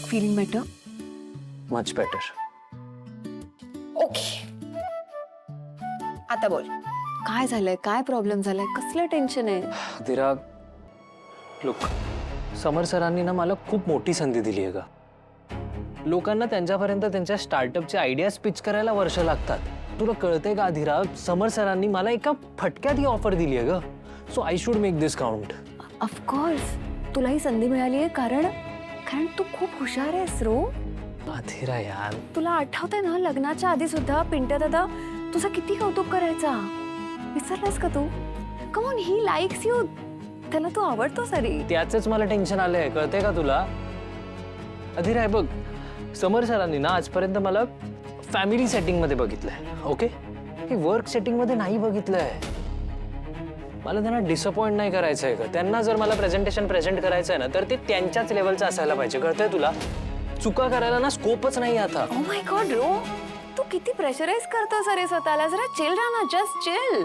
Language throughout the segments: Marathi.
Feeling better? Much better. Okay, आता बोल. काय झालंय? काय प्रॉब्लेम झालाय? कसलं टेन्शन आहे? अधीरा, लुक, समर सरांनी ना मला खूप मोठी संधी दिली आहे का. लोकांना त्यांच्यापर्यंत त्यांच्या स्टार्टअपचे आयडियाज पिच करायला वर्ष लागतात. तुला कळतंय का अधीरा, समर सरांनी मला एका फटक्यात ही ऑफर दिली आहे ग. So I should make this count. Of course तुला ही संधी मिळाली आहे कारण तू खूप हुशार आहेस रो. अधीरा यार, तुला आठवतंय ना लग्नाच्या आधी सुद्धा पिंट्या दादा तुझं किती कौतुक करायचा. विसरलास का तू? Come on, he likes you. त्याला तू आवडतो सरी. त्याचंच मला टेन्शन आलंय, कळतंय का तुला. अधीरा हे बघ, समर सरांनी ना आजपर्यंत मला फॅमिली सेटिंग मध्ये बघितलंय. ओके, हे वर्क सेटिंग मध्ये नाही बघितलंय. मला त्यांना डिसअपॉइंट नाही करायचंय का. त्यांना जर मला प्रेझेंटेशन प्रेझेंट करायचंय ना तर ते त्यांच्याच लेवलचं असायला पाहिजे. कळतंय तुला. चुका करायला ना स्कोपच नाही आता. ओ माय गॉड रो, तू किती प्रेशराइज करतोस अरे स्वतःला. जरा चिल राहा ना, जस्ट चिल.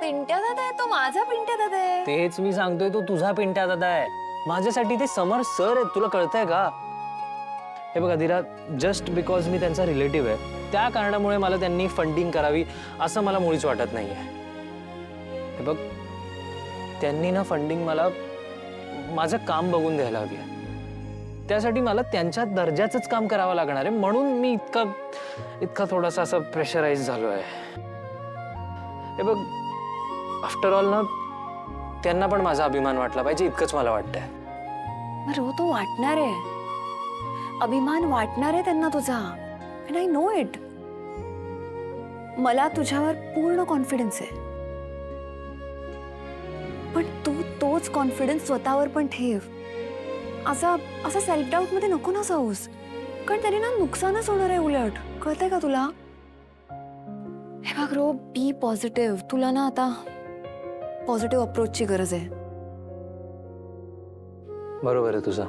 पिंट्या दादा आहे तो, माझा पिंट्या दादा आहे. तेच मी सांगतोय, तो तुझा पिंट्या दादा आहे. माझ्यासाठी ते समर सर आहेत. तुला कळतंय का. हे बघ अधीरा, जस्ट बिकॉज मी त्यांचा रिलेटिव्ह आहे त्या कारणामुळे मला त्यांनी फंडिंग करावी असं मला मुळीच वाटत नाहीये. हे बघ, त्यांनी ना फंडिंग मला माझं काम बघून द्यायला हवी आहे. त्यासाठी मला त्यांच्या दर्जाचंच काम करावं लागणार आहे. म्हणून मी इतका थोडासा असं प्रेशराइज झालोय. हे बघ, आफ्टर ऑल ना त्यांना पण माझा अभिमान वाटला पाहिजे इतकंच मला वाटतंय. रो तो वाटणार आहे, अभिमान वाटणार आहे त्यांना तुझा. And I know it. मला तुझ्यावर पूर्ण कॉन्फिडन्स आहे. पण तू तोच कॉन्फिडन्स स्वतःवर पण ठेव. असा सेल्फ डाऊट मध्ये नको ना जाऊस, कारण त्याने ना नुकसानच होणार आहे उलट. कळतंय का तुला. हे बघ रो, बी पॉझिटिव्ह. तुला ना आता पॉझिटिव्ह अप्रोचची गरज आहे. बरोबर आहे तुझा.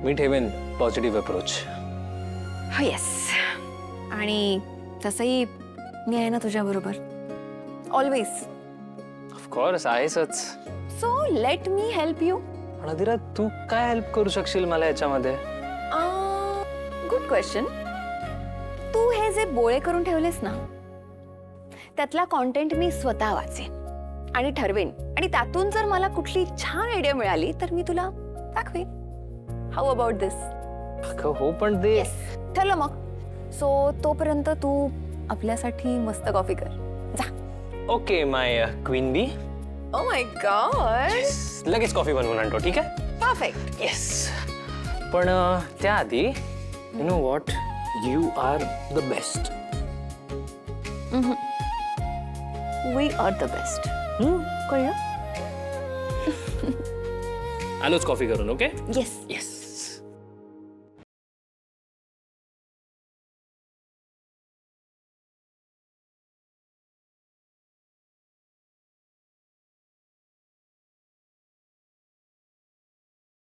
मी ठेवेन पॉझिटिव्ह अप्रोच. हा येस. आणि तसंही मी आहे ना तुझ्या बरोबर ऑलवेज. ऑफकोर्स आहेसच. So let me help you. पण अधीरा, तू काय हेल्प करू शकशील मला याच्यामध्ये. Good question. तू हे जे बोळे करून ठेवलेस ना त्यातला कॉन्टेंट मी स्वतः वाचेन आणि ठरवेन. आणि त्यातून जर मला कुठली छान आयडिया मिळाली तर मी तुला दाखवेन. हाऊ अबाउट दिस. हो, पण ते ठरलं मग. सो तोपर्यंत तू आपल्यासाठी मस्त कॉफी कर जा. Okay my queen bee. Oh my God. लगेच कॉफी बनवून आणतो. ठीक आहे. परफेक्ट. येस. पण त्याआधी you know what, you are the best. We are the best. कळलं. आलोच कॉफी करून. ओके. येस. येस.